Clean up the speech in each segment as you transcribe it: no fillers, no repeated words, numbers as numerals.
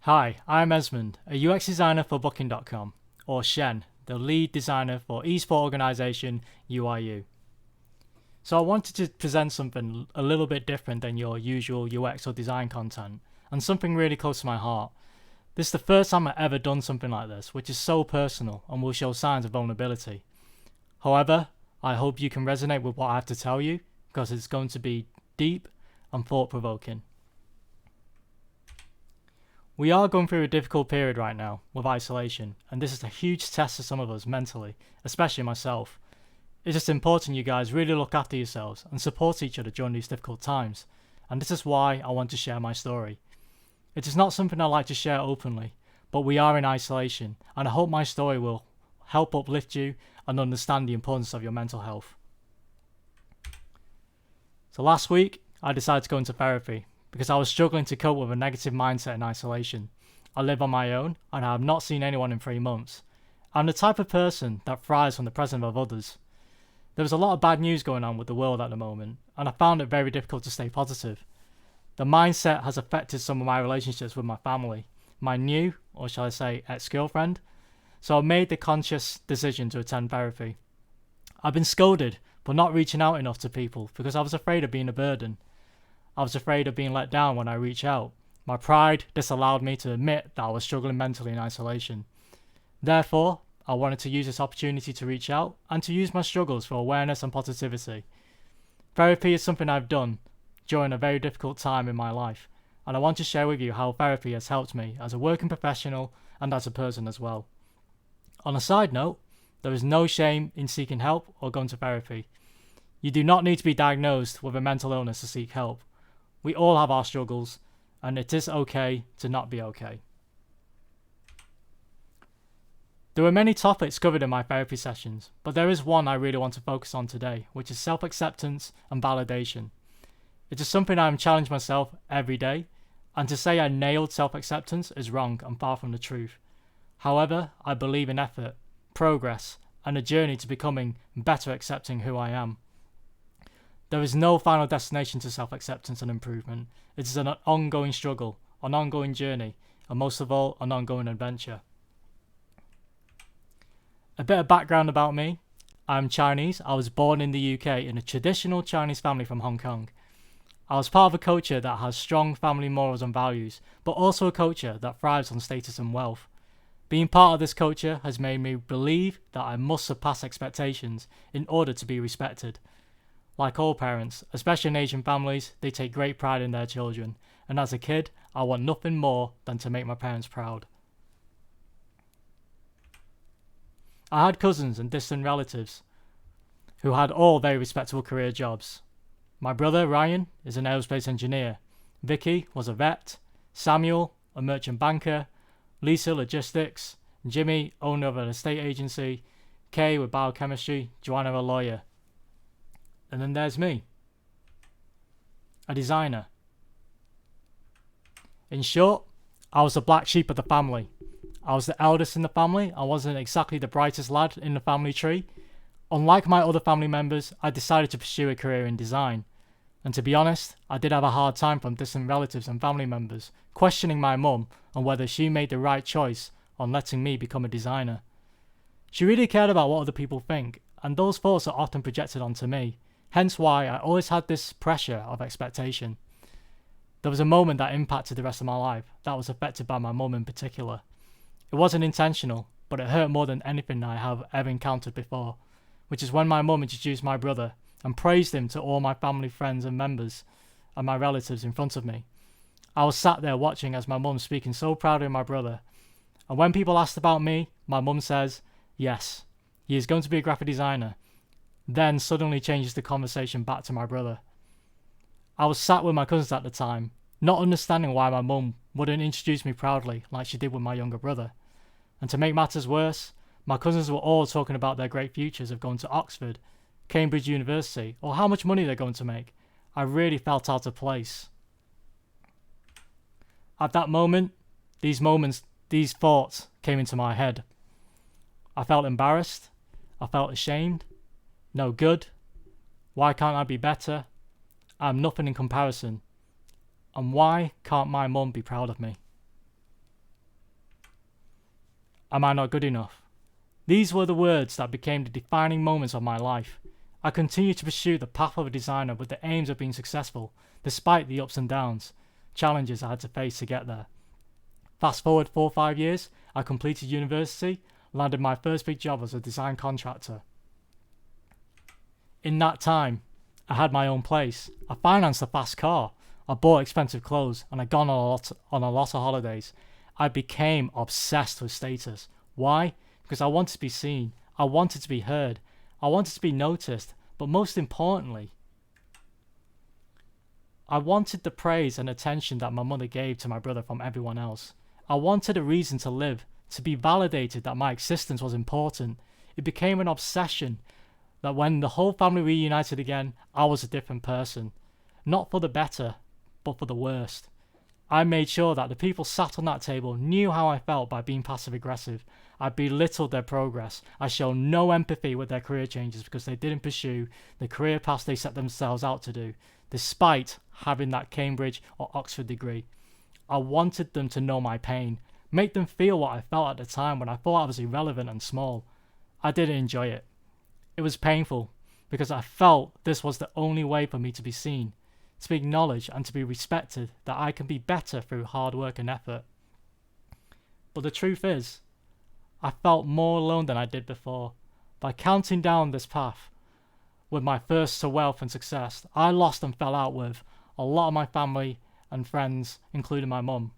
Hi, I'm Esmond, a UX designer for Booking.com, or Shen, the lead designer for eSport organisation UIU. So I wanted to present something a little bit different than your usual UX or design content, and something really close to my heart. This is the first time I've ever done something like this, which is so personal and will show signs of vulnerability. However, I hope you can resonate with what I have to tell you, because it's going to be deep and thought-provoking. We are going through a difficult period right now with isolation, and this is a huge test for some of us mentally, especially myself. It's just important you guys really look after yourselves and support each other during these difficult times, and this is why I want to share my story. It is not something I like to share openly, but we are in isolation, and I hope my story will help uplift you and understand the importance of your mental health. So last week, I decided to go into therapy because I was struggling to cope with a negative mindset in isolation. I live on my own and I have not seen anyone in 3 months. I'm the type of person that thrives from the presence of others. There was a lot of bad news going on with the world at the moment, and I found it very difficult to stay positive. The mindset has affected some of my relationships with my family, my new, or shall I say, ex-girlfriend. So I made the conscious decision to attend therapy. I've been scolded for not reaching out enough to people because I was afraid of being a burden. I was afraid of being let down when I reach out. My pride disallowed me to admit that I was struggling mentally in isolation. Therefore, I wanted to use this opportunity to reach out and to use my struggles for awareness and positivity. Therapy is something I've done during a very difficult time in my life, and I want to share with you how therapy has helped me as a working professional and as a person as well. On a side note, there is no shame in seeking help or going to therapy. You do not need to be diagnosed with a mental illness to seek help. We all have our struggles, and it is okay to not be okay. There are many topics covered in my therapy sessions, but there is one I really want to focus on today, which is self-acceptance and validation. It is something I am challenging myself every day, and to say I nailed self-acceptance is wrong and far from the truth. However, I believe in effort, progress, and a journey to becoming better accepting who I am. There is no final destination to self-acceptance and improvement. It is an ongoing struggle, an ongoing journey, and most of all, an ongoing adventure. A bit of background about me. I'm Chinese. I was born in the UK in a traditional Chinese family from Hong Kong. I was part of a culture that has strong family morals and values, but also a culture that thrives on status and wealth. Being part of this culture has made me believe that I must surpass expectations in order to be respected. Like all parents, especially in Asian families, they take great pride in their children, and as a kid, I want nothing more than to make my parents proud. I had cousins and distant relatives who had all very respectable career jobs. My brother, Ryan, is an aerospace engineer. Vicky was a vet. Samuel, a merchant banker. Lisa, logistics. Jimmy, owner of an estate agency. Kay with biochemistry. Joanna, a lawyer. And then there's me, a designer. In short, I was the black sheep of the family. I was the eldest in the family. I wasn't exactly the brightest lad in the family tree. Unlike my other family members, I decided to pursue a career in design. And to be honest, I did have a hard time from distant relatives and family members, questioning my mum on whether she made the right choice on letting me become a designer. She really cared about what other people think, and those thoughts are often projected onto me. Hence why I always had this pressure of expectation. There was a moment that impacted the rest of my life that was affected by my mum in particular. It wasn't intentional, but it hurt more than anything I have ever encountered before, which is when my mum introduced my brother and praised him to all my family friends and members and my relatives in front of me. I was sat there watching as my mum speaking so proudly of my brother. And when people asked about me, my mum says, yes, he is going to be a graphic designer. Then suddenly changes the conversation back to my brother. I was sat with my cousins at the time, not understanding why my mum wouldn't introduce me proudly like she did with my younger brother. And to make matters worse, my cousins were all talking about their great futures of going to Oxford, Cambridge University, or how much money they're going to make. I really felt out of place. At that moment, these thoughts came into my head. I felt embarrassed. I felt ashamed. No good. Why can't I be better? I'm nothing in comparison. And why can't my mum be proud of me? Am I not good enough? These were the words that became the defining moments of my life. I continued to pursue the path of a designer with the aims of being successful, despite the ups and downs, challenges I had to face to get there. Fast forward 4 or 5 years, I completed university, landed my first big job as a design contractor. In that time, I had my own place. I financed a fast car. I bought expensive clothes and I'd gone on a lot of holidays. I became obsessed with status. Why? Because I wanted to be seen. I wanted to be heard. I wanted to be noticed. But most importantly, I wanted the praise and attention that my mother gave to my brother from everyone else. I wanted a reason to live, to be validated that my existence was important. It became an obsession that when the whole family reunited again, I was a different person. Not for the better, but for the worst. I made sure that the people sat on that table knew how I felt by being passive-aggressive. I belittled their progress. I showed no empathy with their career changes because they didn't pursue the career paths they set themselves out to do, despite having that Cambridge or Oxford degree. I wanted them to know my pain, make them feel what I felt at the time when I thought I was irrelevant and small. I didn't enjoy it. It was painful because I felt this was the only way for me to be seen, to be acknowledged and to be respected, that I can be better through hard work and effort. But the truth is, I felt more alone than I did before. By counting down this path, with my first to wealth and success, I lost and fell out with a lot of my family and friends, including my mum.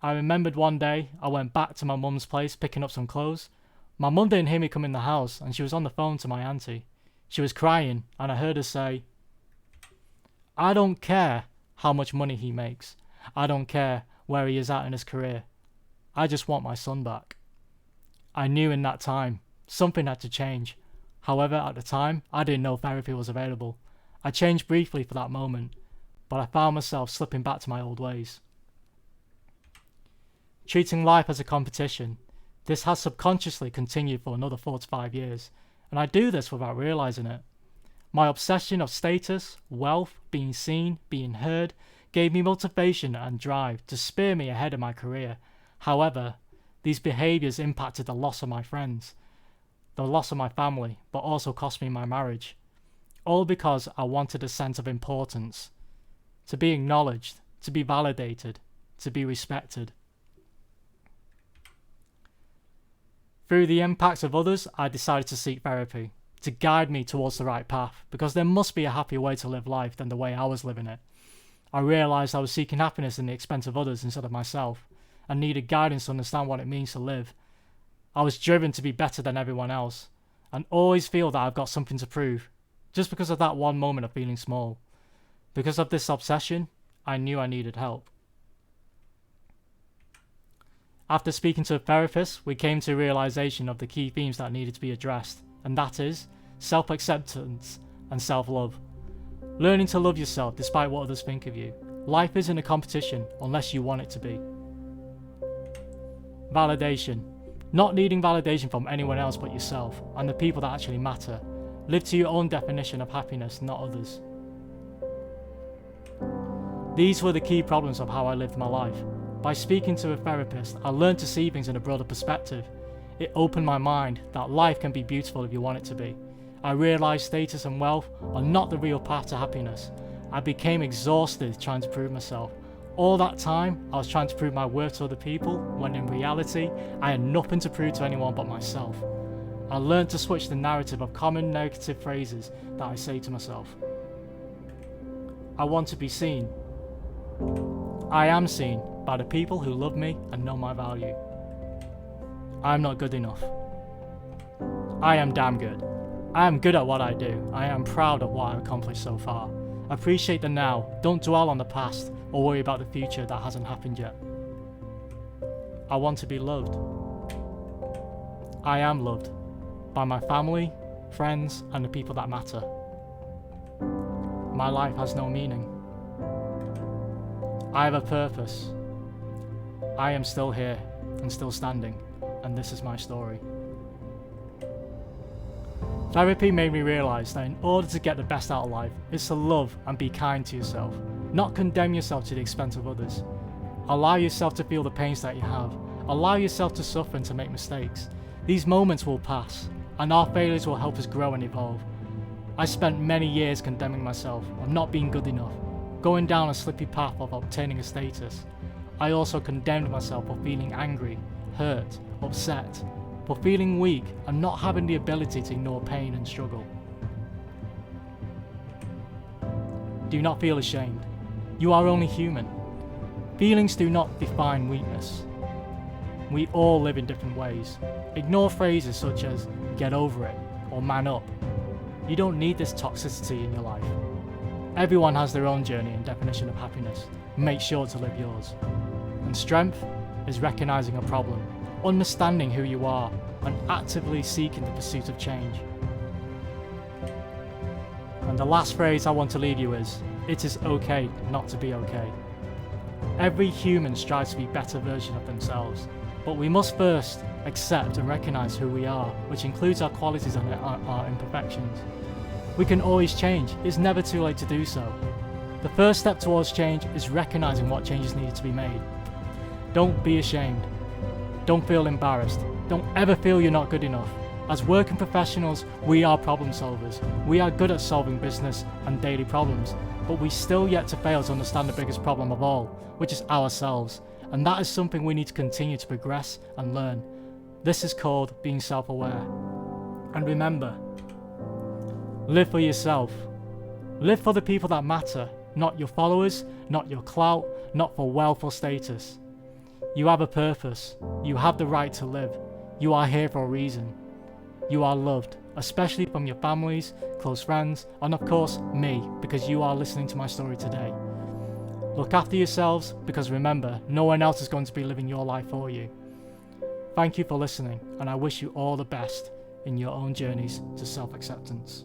I remembered one day I went back to my mum's place picking up some clothes. My mum didn't hear me come in the house and she was on the phone to my auntie. She was crying and I heard her say, "I don't care how much money he makes. I don't care where he is at in his career. I just want my son back." I knew in that time something had to change. However, at the time, I didn't know therapy was available. I changed briefly for that moment, but I found myself slipping back to my old ways. Treating life as a competition, this has subconsciously continued for another 4 to 5 years, and I do this without realizing it. My obsession of status, wealth, being seen, being heard, gave me motivation and drive to spear me ahead in my career. However, these behaviours impacted the loss of my friends, the loss of my family, but also cost me my marriage. All because I wanted a sense of importance, to be acknowledged, to be validated, to be respected. Through the impacts of others, I decided to seek therapy, to guide me towards the right path, because there must be a happier way to live life than the way I was living it. I realised I was seeking happiness in the expense of others instead of myself, and needed guidance to understand what it means to live. I was driven to be better than everyone else, and always feel that I've got something to prove, just because of that one moment of feeling small. Because of this obsession, I knew I needed help. After speaking to a therapist, we came to a realisation of the key themes that needed to be addressed, and that is self-acceptance and self-love. Learning to love yourself despite what others think of you. Life isn't a competition unless you want it to be. Validation. Not needing validation from anyone else but yourself and the people that actually matter. Live to your own definition of happiness, not others. These were the key problems of how I lived my life. By speaking to a therapist, I learned to see things in a broader perspective. It opened my mind that life can be beautiful if you want it to be. I realised status and wealth are not the real path to happiness. I became exhausted trying to prove myself. All that time, I was trying to prove my worth to other people, when in reality, I had nothing to prove to anyone but myself. I learned to switch the narrative of common negative phrases that I say to myself. I want to be seen. I am seen by the people who love me and know my value. I am not good enough. I am damn good. I am good at what I do. I am proud of what I've accomplished so far. Appreciate the now. Don't dwell on the past or worry about the future that hasn't happened yet. I want to be loved. I am loved by my family, friends, and the people that matter. My life has no meaning. I have a purpose. I am still here and still standing, and this is my story. Therapy made me realise that in order to get the best out of life, it's to love and be kind to yourself, not condemn yourself to the expense of others. Allow yourself to feel the pains that you have, Allow yourself to suffer and to make mistakes. These moments will pass, and our failures will help us grow and evolve. I spent many years condemning myself on not being good enough, going down a slippery path of obtaining a status. I also condemned myself for feeling angry, hurt, upset, for feeling weak and not having the ability to ignore pain and struggle. Do not feel ashamed. You are only human. Feelings do not define weakness. We all live in different ways. Ignore phrases such as "get over it" or "man up." You don't need this toxicity in your life. Everyone has their own journey and definition of happiness. Make sure to live yours. And strength is recognizing a problem, understanding who you are, and actively seeking the pursuit of change. And the last phrase I want to leave you is, it is okay not to be okay. Every human strives to be a better version of themselves, but we must first accept and recognize who we are, which includes our qualities and our imperfections. We can always change. It's never too late to do so. The first step towards change is recognizing what changes need to be made. Don't be ashamed. Don't feel embarrassed. Don't ever feel you're not good enough. As working professionals, we are problem solvers. We are good at solving business and daily problems, but we still yet to fail to understand the biggest problem of all, which is ourselves. And that is something we need to continue to progress and learn. This is called being self-aware. And remember, live for yourself. Live for the people that matter, not your followers, not your clout, not for wealth or status. You have a purpose. You have the right to live. You are here for a reason. You are loved, especially from your families, close friends, and of course, me, because you are listening to my story today. Look after yourselves, because remember, no one else is going to be living your life for you. Thank you for listening, and I wish you all the best in your own journeys to self-acceptance.